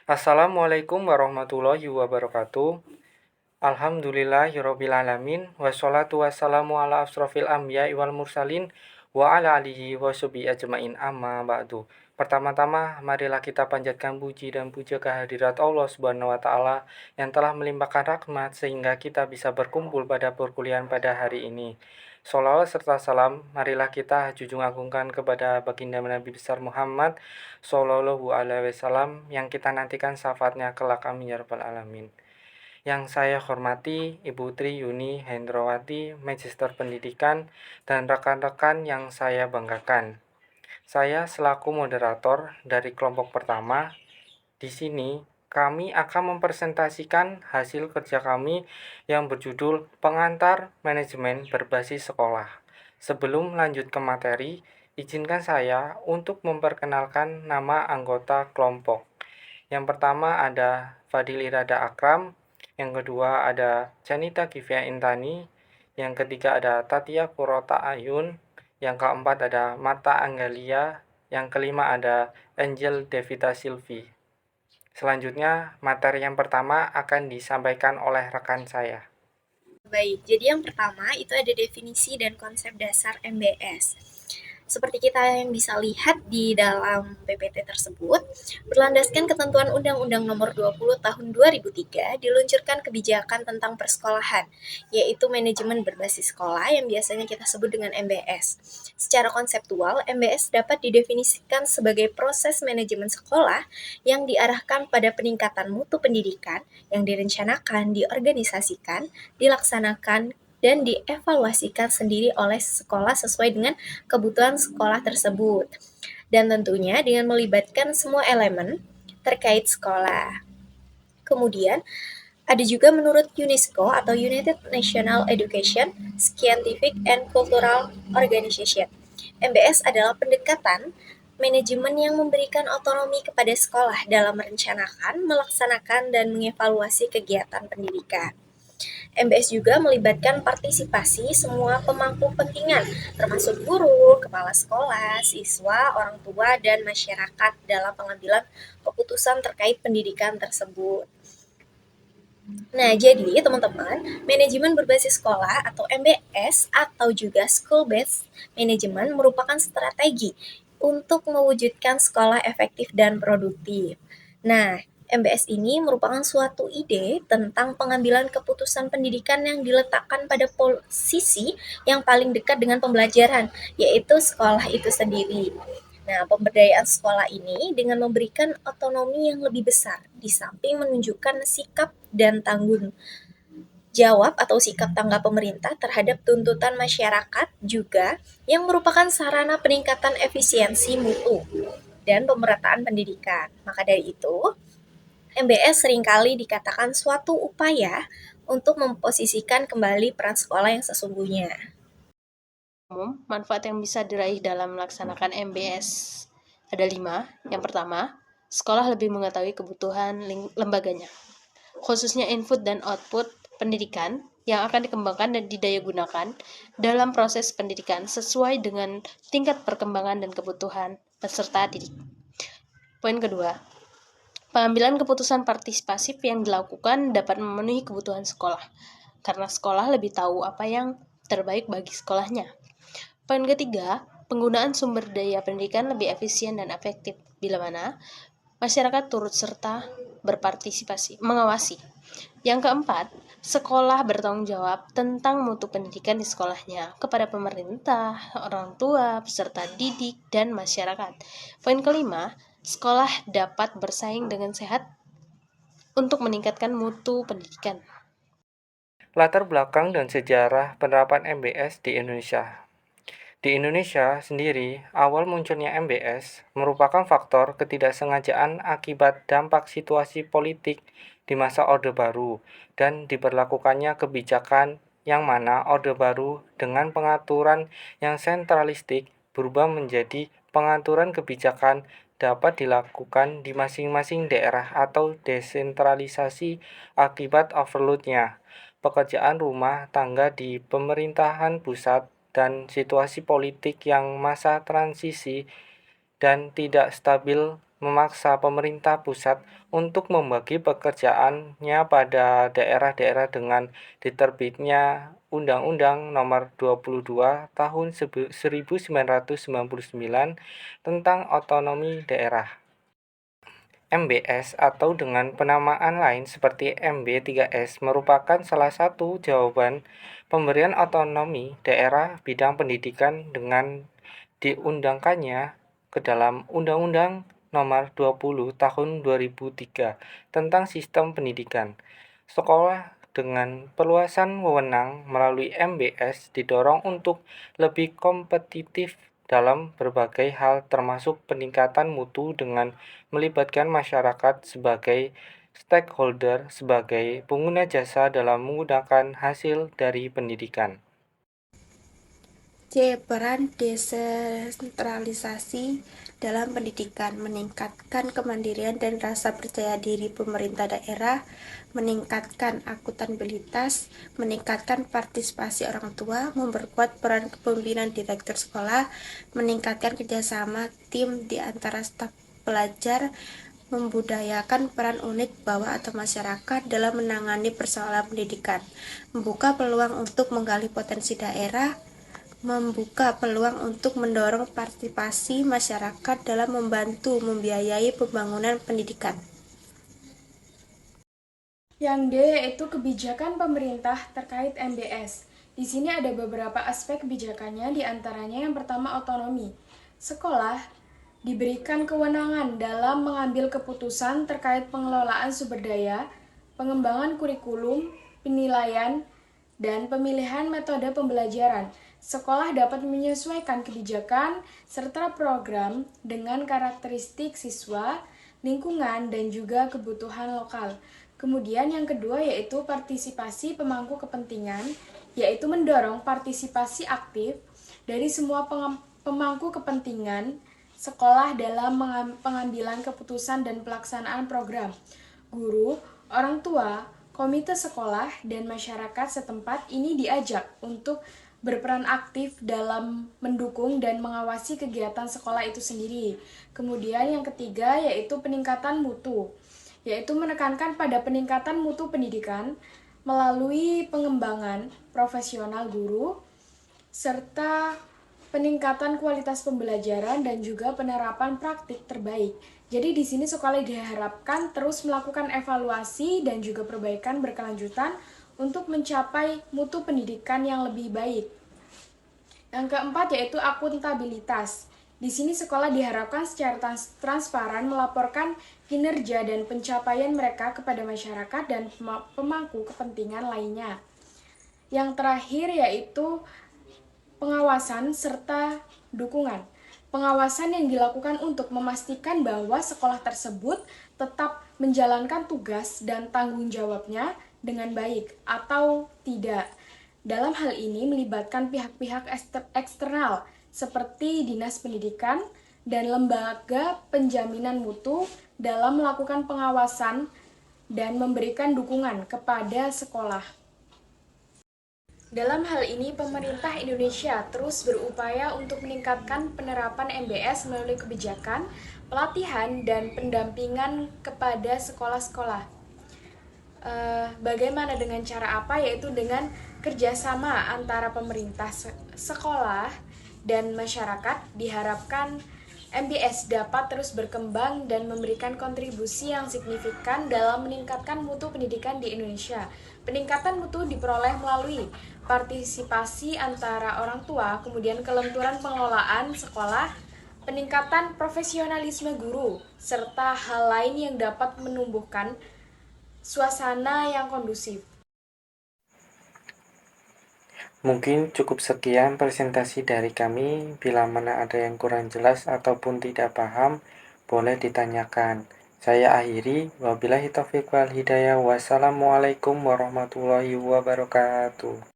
Assalamualaikum warahmatullahi wabarakatuh. Alhamdulillahirabbil alamin wassalatu wassalamu ala asrofil anbiya'i wal mursalin wa ala alihi washabihi ajmain amma ba'du. Pertama-tama marilah kita panjatkan puji dan puja kehadirat Allah Subhanahu wa taala yang telah melimpahkan rahmat sehingga kita bisa berkumpul pada perkuliahan pada hari ini. Sholawat serta salam marilah kita junjung agungkan kepada baginda Nabi besar Muhammad Shallallahu alaihi wasallam yang kita nantikan syafaatnya kelak amin ya rabbal alamin. Yang saya hormati Ibu Tri Yuni Hendrawati, Magister Pendidikan, dan rekan-rekan yang saya banggakan. Saya selaku moderator dari kelompok pertama, di sini kami akan mempresentasikan hasil kerja kami yang berjudul Pengantar Manajemen Berbasis Sekolah. Sebelum lanjut ke materi, izinkan saya untuk memperkenalkan nama anggota kelompok. Yang pertama ada Fadil Irada Akram, yang kedua ada Janita Kivya Intani, yang ketiga ada Tatia Kurota Ayun, yang keempat ada Mata Anggalia, yang kelima ada Angel Devita Silvi. Selanjutnya, materi yang pertama akan disampaikan oleh rekan saya. Baik, jadi yang pertama itu ada definisi dan konsep dasar MBS. Seperti kita yang bisa lihat di dalam PPT tersebut, berlandaskan ketentuan Undang-Undang Nomor 20 Tahun 2003 diluncurkan kebijakan tentang persekolahan, yaitu manajemen berbasis sekolah yang biasanya kita sebut dengan MBS. Secara konseptual, MBS dapat didefinisikan sebagai proses manajemen sekolah yang diarahkan pada peningkatan mutu pendidikan yang direncanakan, diorganisasikan, dilaksanakan, dan dievaluasikan sendiri oleh sekolah sesuai dengan kebutuhan sekolah tersebut. Dan tentunya dengan melibatkan semua elemen terkait sekolah. Kemudian, ada juga menurut UNESCO atau United National Education, Scientific and Cultural Organization. MBS adalah pendekatan manajemen yang memberikan otonomi kepada sekolah dalam merencanakan, melaksanakan, dan mengevaluasi kegiatan pendidikan. MBS juga melibatkan partisipasi semua pemangku kepentingan, termasuk guru, kepala sekolah, siswa, orang tua, dan masyarakat dalam pengambilan keputusan terkait pendidikan tersebut. Nah, jadi teman-teman, manajemen berbasis sekolah atau MBS atau juga school-based management merupakan strategi untuk mewujudkan sekolah efektif dan produktif. Nah, MBS ini merupakan suatu ide tentang pengambilan keputusan pendidikan yang diletakkan pada posisi yang paling dekat dengan pembelajaran, yaitu sekolah itu sendiri. Nah, pemberdayaan sekolah ini dengan memberikan otonomi yang lebih besar, di samping menunjukkan sikap dan tanggung jawab atau sikap tanggap pemerintah terhadap tuntutan masyarakat juga yang merupakan sarana peningkatan efisiensi mutu dan pemerataan pendidikan. Maka dari itu, MBS seringkali dikatakan suatu upaya untuk memposisikan kembali peran sekolah yang sesungguhnya. Manfaat yang bisa diraih dalam melaksanakan MBS ada 5. Yang pertama, sekolah lebih mengetahui kebutuhan lembaganya, khususnya input dan output pendidikan yang akan dikembangkan dan didayagunakan dalam proses pendidikan sesuai dengan tingkat perkembangan dan kebutuhan peserta didik. Poin kedua, pengambilan keputusan partisipasif yang dilakukan dapat memenuhi kebutuhan sekolah, karena sekolah lebih tahu apa yang terbaik bagi sekolahnya. Poin ketiga, penggunaan sumber daya pendidikan lebih efisien dan efektif, bila mana masyarakat turut serta berpartisipasi, mengawasi. Yang keempat, sekolah bertanggung jawab tentang mutu pendidikan di sekolahnya kepada pemerintah, orang tua, peserta didik, dan masyarakat. Poin kelima, sekolah dapat bersaing dengan sehat untuk meningkatkan mutu pendidikan. Latar belakang dan sejarah penerapan MBS di Indonesia. Di Indonesia sendiri, awal munculnya MBS merupakan faktor ketidaksengajaan akibat dampak situasi politik di masa Orde Baru dan diberlakukannya kebijakan yang mana Orde Baru dengan pengaturan yang sentralistik berubah menjadi pengaturan kebijakan dapat dilakukan di masing-masing daerah atau desentralisasi akibat overload-nya pekerjaan rumah tangga di pemerintahan pusat dan situasi politik yang masa transisi dan tidak stabil memaksa pemerintah pusat untuk membagi pekerjaannya pada daerah-daerah dengan diterbitnya Undang-Undang Nomor 22 Tahun 1999 tentang Otonomi Daerah. MBS atau dengan penamaan lain seperti MB3S merupakan salah satu jawaban pemberian otonomi daerah bidang pendidikan dengan diundangkannya ke dalam Undang-Undang Nomor 20 Tahun 2003 tentang Sistem Pendidikan. Sekolah dengan perluasan wewenang melalui MBS didorong untuk lebih kompetitif dalam berbagai hal termasuk peningkatan mutu dengan melibatkan masyarakat sebagai stakeholder sebagai pengguna jasa dalam menggunakan hasil dari pendidikan. C. Peran desentralisasi dalam pendidikan, meningkatkan kemandirian dan rasa percaya diri pemerintah daerah, meningkatkan akuntabilitas, meningkatkan partisipasi orang tua, memperkuat peran kepemimpinan direktur sekolah, meningkatkan kerjasama tim di antara staf pelajar, membudayakan peran unit bawah atau masyarakat dalam menangani persoalan pendidikan, membuka peluang untuk menggali potensi daerah, membuka peluang untuk mendorong partisipasi masyarakat dalam membantu membiayai pembangunan pendidikan. Yang D yaitu kebijakan pemerintah terkait MBS. Di sini ada beberapa aspek kebijakannya, diantaranya yang pertama otonomi. Sekolah diberikan kewenangan dalam mengambil keputusan terkait pengelolaan sumber daya, pengembangan kurikulum, penilaian, dan pemilihan metode pembelajaran. Sekolah dapat menyesuaikan kebijakan serta program dengan karakteristik siswa, lingkungan, dan juga kebutuhan lokal. Kemudian yang kedua yaitu partisipasi pemangku kepentingan, yaitu mendorong partisipasi aktif dari semua pemangku kepentingan sekolah dalam pengambilan keputusan dan pelaksanaan program. Guru, orang tua, komite sekolah, dan masyarakat setempat ini diajak untuk berperan aktif dalam mendukung dan mengawasi kegiatan sekolah itu sendiri. Kemudian yang ketiga yaitu peningkatan mutu, yaitu menekankan pada peningkatan mutu pendidikan melalui pengembangan profesional guru, serta peningkatan kualitas pembelajaran dan juga penerapan praktik terbaik. Jadi di sini sekolah diharapkan terus melakukan evaluasi dan juga perbaikan berkelanjutan untuk mencapai mutu pendidikan yang lebih baik. Yang keempat yaitu akuntabilitas. Di sini sekolah diharapkan secara transparan melaporkan kinerja dan pencapaian mereka kepada masyarakat dan pemangku kepentingan lainnya. Yang terakhir yaitu pengawasan serta dukungan. Pengawasan yang dilakukan untuk memastikan bahwa sekolah tersebut tetap menjalankan tugas dan tanggung jawabnya dengan baik atau tidak. Dalam hal ini melibatkan pihak-pihak eksternal seperti Dinas Pendidikan dan lembaga penjaminan mutu dalam melakukan pengawasan dan memberikan dukungan kepada sekolah. Dalam hal ini, pemerintah Indonesia terus berupaya untuk meningkatkan penerapan MBS melalui kebijakan, pelatihan, dan pendampingan kepada sekolah-sekolah. Bagaimana dengan cara apa? Yaitu dengan kerjasama antara pemerintah, sekolah, dan masyarakat. Diharapkan MBS dapat terus berkembang dan memberikan kontribusi yang signifikan dalam meningkatkan mutu pendidikan di Indonesia. Peningkatan mutu diperoleh melalui partisipasi antara orang tua, kemudian kelenturan pengelolaan sekolah, peningkatan profesionalisme guru, serta hal lain yang dapat menumbuhkan suasana yang kondusif. Mungkin cukup sekian presentasi dari kami. Bila mana ada yang kurang jelas ataupun tidak paham, boleh ditanyakan. Saya akhiri. Wabillahi taufiq wal hidayah. Wassalamualaikum warahmatullahi wabarakatuh.